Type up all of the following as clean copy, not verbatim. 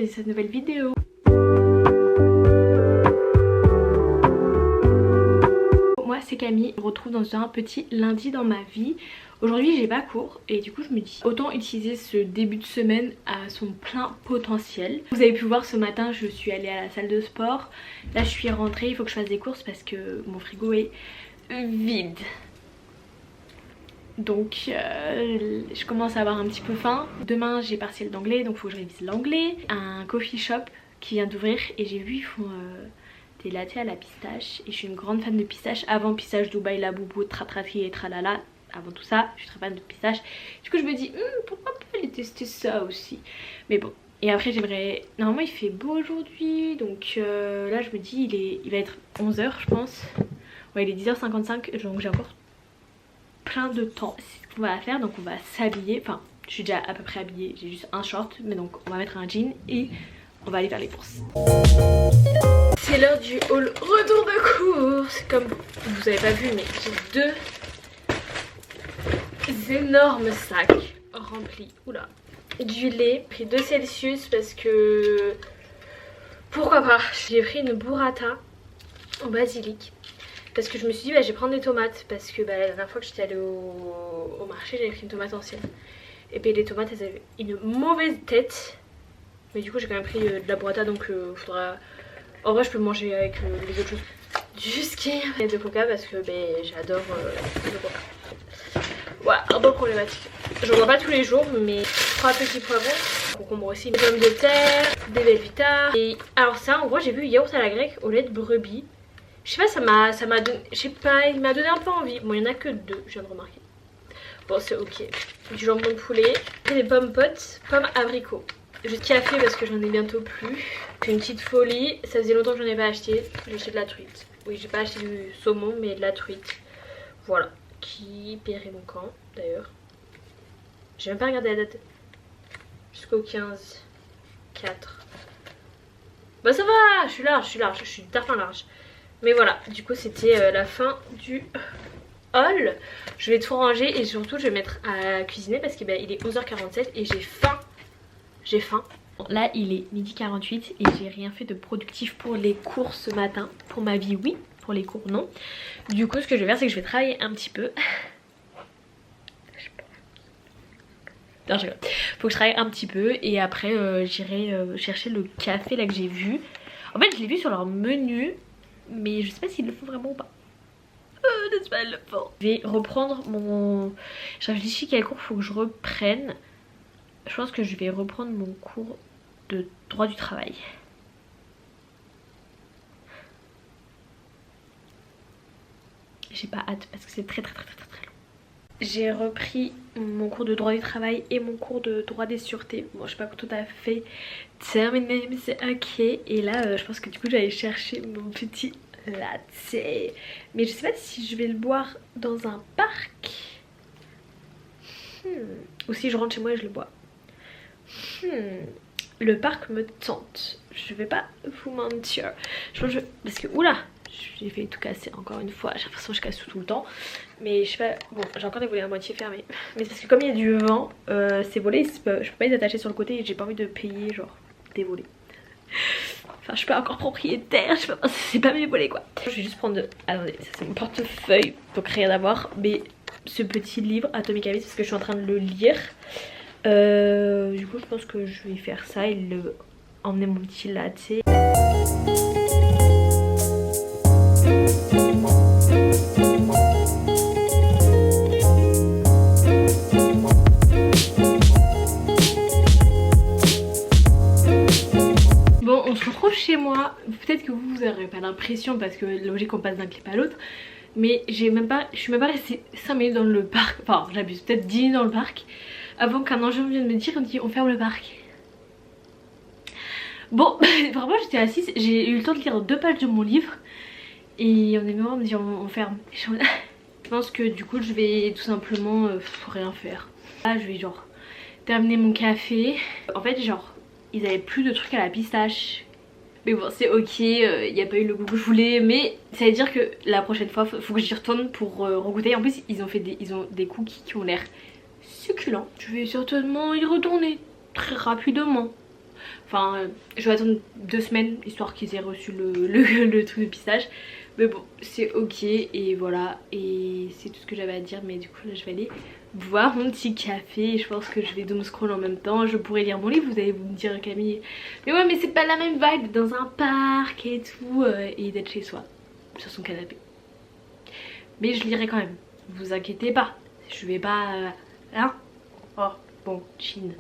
dans cette nouvelle vidéo. Moi c'est Camille, je me retrouve dans un petit lundi dans ma vie. Aujourd'hui j'ai pas cours et du coup je me dis autant utiliser ce début de semaine à son plein potentiel. Vous avez pu voir ce matin je suis allée à la salle de sport. Là je suis rentrée, il faut que je fasse des courses parce que mon frigo est vide. Donc je commence à avoir un petit peu faim. Demain j'ai partiel d'anglais donc il faut que je révise l'anglais. Un coffee shop qui vient d'ouvrir et j'ai vu ils font des lattes à la pistache. Et je suis une grande fan de pistache. Avant pistache Dubaï, la boubou, tratratri et tralala. Avant tout ça je suis très fan de pistache. Du coup je me dis pourquoi pas aller tester ça aussi. Mais bon. Et après j'aimerais... Normalement il fait beau aujourd'hui. Donc là je me dis il va être 11 h je pense. Ouais il est 10h55 donc j'ai encore plein de temps. C'est ce qu'on va faire, donc on va s'habiller, enfin je suis déjà à peu près habillée, j'ai juste un short mais donc on va mettre un jean et on va aller faire les courses. C'est l'heure du haul retour de courses. Comme vous avez pas vu mais j'ai deux énormes sacs remplis du lait, pris 2 Celsius parce que pourquoi pas. J'ai pris une burrata au basilic parce que je me suis dit je vais prendre des tomates parce que la dernière fois que j'étais allée au marché j'avais pris une tomate ancienne et puis les tomates elles avaient une mauvaise tête, mais du coup j'ai quand même pris de la burrata donc faudra... En vrai je peux manger avec les autres choses. Du ski et de coca parce que j'adore le coca. Voilà, un peu problématique. Je vois pas tous les jours mais 3 petits poivrons, concombre aussi, des pommes de terre, des Belvita. Et alors ça en gros j'ai vu yaourt à la grecque au lait de brebis. Je sais pas, ça m'a donné, je sais pas, il m'a donné un peu envie. Bon, il y en a que 2, je viens de remarquer. Bon, c'est ok. Du jambon de poulet, et des pommes potes, pommes abricots. Juste café parce que j'en ai bientôt plus. C'est une petite folie, ça faisait longtemps que j'en ai pas acheté. J'ai acheté de la truite. Oui, j'ai pas acheté du saumon, mais de la truite. Voilà, qui paierait mon camp d'ailleurs. J'ai même pas regardé la date. Jusqu'au 15, 4. Bah ça va, je suis large, je suis tartin large. Mais voilà, du coup c'était la fin du haul. Je vais tout ranger et surtout je vais mettre à cuisiner parce qu'il est 11h47 et j'ai faim. J'ai faim. Là il est 12h48 et j'ai rien fait de productif pour les cours ce matin. Pour ma vie oui, pour les cours non. Du coup ce que je vais faire c'est que je vais travailler un petit peu. Non, je rigole. Faut que je travaille un petit peu et après j'irai chercher le café là que j'ai vu. En fait je l'ai vu sur leur menu. Mais je sais pas s'ils le font vraiment ou pas. N'est-ce pas, ils le font. Je vais reprendre mon... Je réfléchis quel cours faut que je reprenne. Je pense que je vais reprendre mon cours de droit du travail. J'ai pas hâte parce que c'est très long. J'ai repris mon cours de droit du travail et mon cours de droit des sûretés. Bon, je suis pas tout à fait terminée, mais c'est ok. Et là, je pense que du coup, j'allais chercher mon petit latte. Mais je sais pas si je vais le boire dans un parc. Ou si je rentre chez moi et je le bois. Le parc me tente. Je vais pas vous mentir. Je pense que parce que, oula, j'ai fait tout casser encore une fois. J'ai l'impression que je casse tout le temps. Mais je sais pas, bon j'ai encore des volets à moitié fermés. Mais c'est parce que comme il y a du vent, ces volets je peux pas les attacher sur le côté et j'ai pas envie de payer genre des volets. Enfin je suis pas encore propriétaire, je sais pas, c'est pas mes volets quoi. Je vais juste prendre, attendez, ça c'est mon portefeuille, donc rien à voir. Mais ce petit livre Atomic Habits parce que je suis en train de le lire. Du coup je pense que je vais faire ça et emmener mon petit latte. Bon on se retrouve chez moi. Peut-être que vous n'aurez pas l'impression parce que logique on passe d'un clip à l'autre. Mais je suis même pas restée 5 minutes dans le parc. Enfin j'abuse, peut-être 10 minutes dans le parc. Avant qu'un ange vienne me dire on ferme le parc. Bon, vraiment j'étais assise, j'ai eu le temps de lire 2 pages de mon livre. Et on est même à me dire on ferme. Je pense que du coup je vais tout simplement rien faire. Là je vais genre terminer mon café. En fait genre ils avaient plus de trucs à la pistache. Mais bon c'est ok, il n'y a pas eu le goût que je voulais. Mais ça veut dire que la prochaine fois faut que j'y retourne pour regoûter. En plus ils ont des cookies qui ont l'air succulents. Je vais certainement y retourner très rapidement. Enfin je vais attendre 2 semaines histoire qu'ils aient reçu le truc de pistage. Mais bon c'est ok et voilà. Et c'est tout ce que j'avais à dire. Mais du coup là je vais aller boire mon petit café. Je pense que je vais doom scroll en même temps. Je pourrais lire mon livre, vous allez me dire Camille. Mais ouais mais c'est pas la même vibe dans un parc et tout et d'être chez soi sur son canapé. Mais je lirai quand même, vous inquiétez pas. Je vais pas... hein. Oh bon, chin.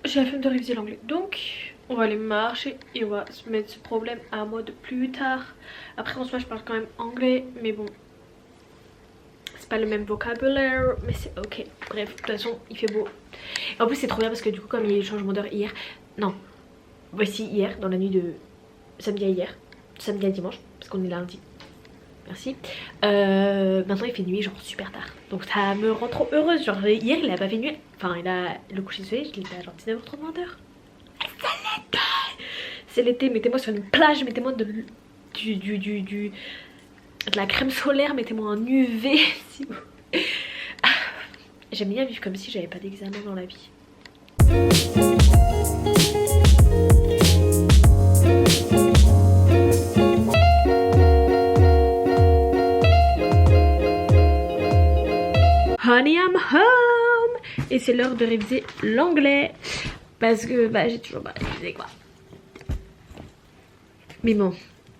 J'ai la flemme de réviser l'anglais. Donc on va aller marcher et on va se mettre ce problème à mode plus tard. Après en soi je parle quand même anglais. Mais bon, c'est pas le même vocabulaire. Mais c'est ok. Bref, de toute façon il fait beau. Et en plus c'est trop bien parce que du coup comme il y a eu le changement d'heure hier. Non, voici hier, dans la nuit de samedi à hier. Samedi à dimanche, parce qu'on est lundi. Merci. Maintenant il fait nuit genre super tard. Donc ça me rend trop heureuse. Genre hier il a pas fait nuit. Enfin il a le coucher de soleil, je l'ai fait à genre 19h30, 20h. C'est l'été, mettez-moi sur une plage, mettez-moi de la crème solaire, mettez-moi un UV si vous... J'aime bien vivre comme si j'avais pas d'examen dans la vie. Honey I'm home. Et c'est l'heure de réviser l'anglais. Parce que bah j'ai toujours pas révisé quoi. Mais bon,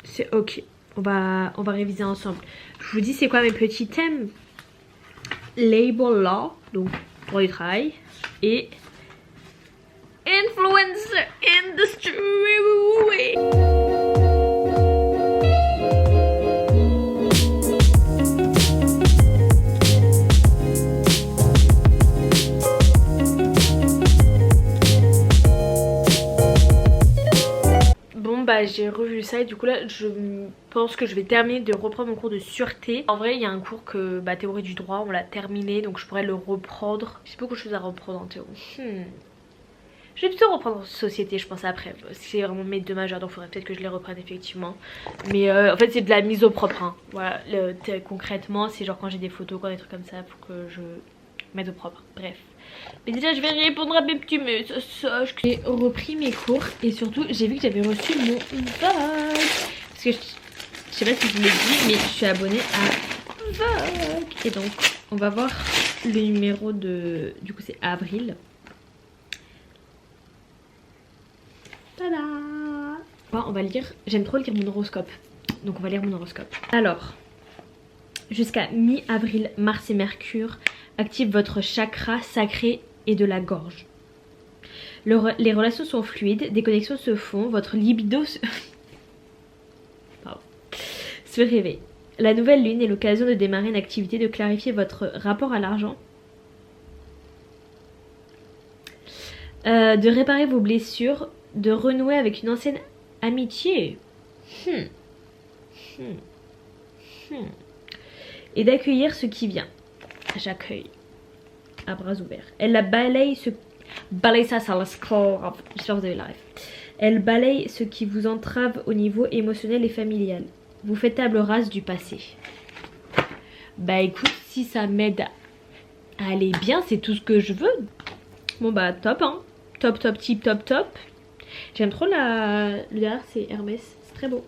c'est ok. On va réviser ensemble. Je vous dis c'est quoi mes petits thèmes. Labor law, donc droit du travail. Et influencer industry. Bah j'ai revu ça et du coup là je pense que je vais terminer de reprendre mon cours de sûreté. En vrai il y a un cours que bah théorie du droit on l'a terminé donc je pourrais le reprendre. J'ai beaucoup de choses à reprendre en théorie. Je vais plutôt reprendre société je pense après. C'est vraiment mes 2 majeurs donc il faudrait peut-être que je les reprenne effectivement. Mais en fait c'est de la mise au propre hein. Voilà concrètement c'est genre quand j'ai des photos quand des trucs comme ça faut que je mette au propre. Bref. Mais déjà je vais répondre à mes petits messages. J'ai repris mes cours et surtout j'ai vu que j'avais reçu mon Vogue. Parce que je sais pas si je vous l'ai dit mais je suis abonnée à Vogue. Et donc on va voir le numéro de... Du coup c'est avril. Tada. On va lire, j'aime trop lire mon horoscope. Donc on va lire mon horoscope. Alors, jusqu'à mi-avril, Mars et Mercure activent votre chakra sacré et de la gorge. Les relations sont fluides, des connexions se font, votre libido se réveille. La nouvelle lune est l'occasion de démarrer une activité, de clarifier votre rapport à l'argent, de réparer vos blessures, de renouer avec une ancienne amitié. Et d'accueillir ce qui vient. J'accueille à bras ouverts. Elle la balaye ce... Balaye ça la score. J'espère que vous avez la ref. Elle balaye ce qui vous entrave au niveau émotionnel et familial. Vous faites table rase du passé. Bah écoute, si ça m'aide à aller bien, c'est tout ce que je veux. Bon bah top hein. Top top tip top top. J'aime trop le derrière c'est Hermès. C'est très beau.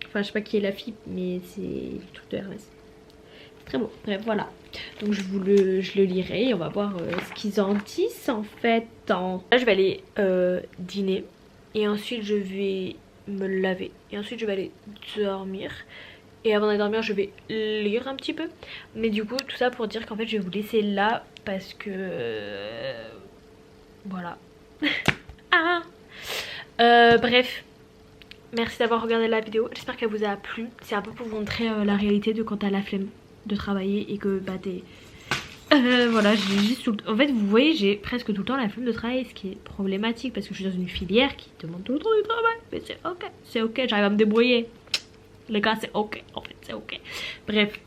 Enfin je sais pas qui est la fille mais c'est le truc de Hermès. Très beau, bref voilà. Donc je le lirai et on va voir ce qu'ils en disent en fait. Là je vais aller dîner et ensuite je vais me laver et ensuite je vais aller dormir. Et avant d'aller dormir je vais lire un petit peu. Mais du coup tout ça pour dire qu'en fait je vais vous laisser là parce que... voilà. Bref. Merci d'avoir regardé la vidéo, j'espère qu'elle vous a plu. C'est un peu pour vous montrer la réalité de quand t'as la flemme de travailler et que bah t'es... voilà, j'ai juste en fait vous voyez j'ai presque tout le temps la flemme de travailler, ce qui est problématique parce que je suis dans une filière qui demande tout le temps du travail. Mais c'est ok, j'arrive à me débrouiller. Les gars c'est ok, en fait c'est ok. Bref,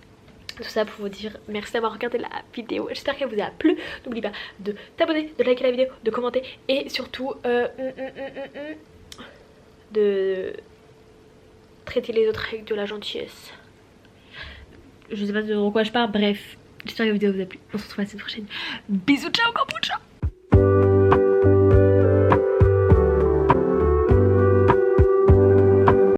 tout ça pour vous dire merci d'avoir regardé la vidéo, j'espère qu'elle vous a plu. N'oublie pas de t'abonner, de liker la vidéo, de commenter et surtout de traiter les autres avec de la gentillesse. Je sais pas de quoi je parle, bref. J'espère que la vidéo vous a plu. On se retrouve la semaine prochaine. Bisous, ciao, kombucha.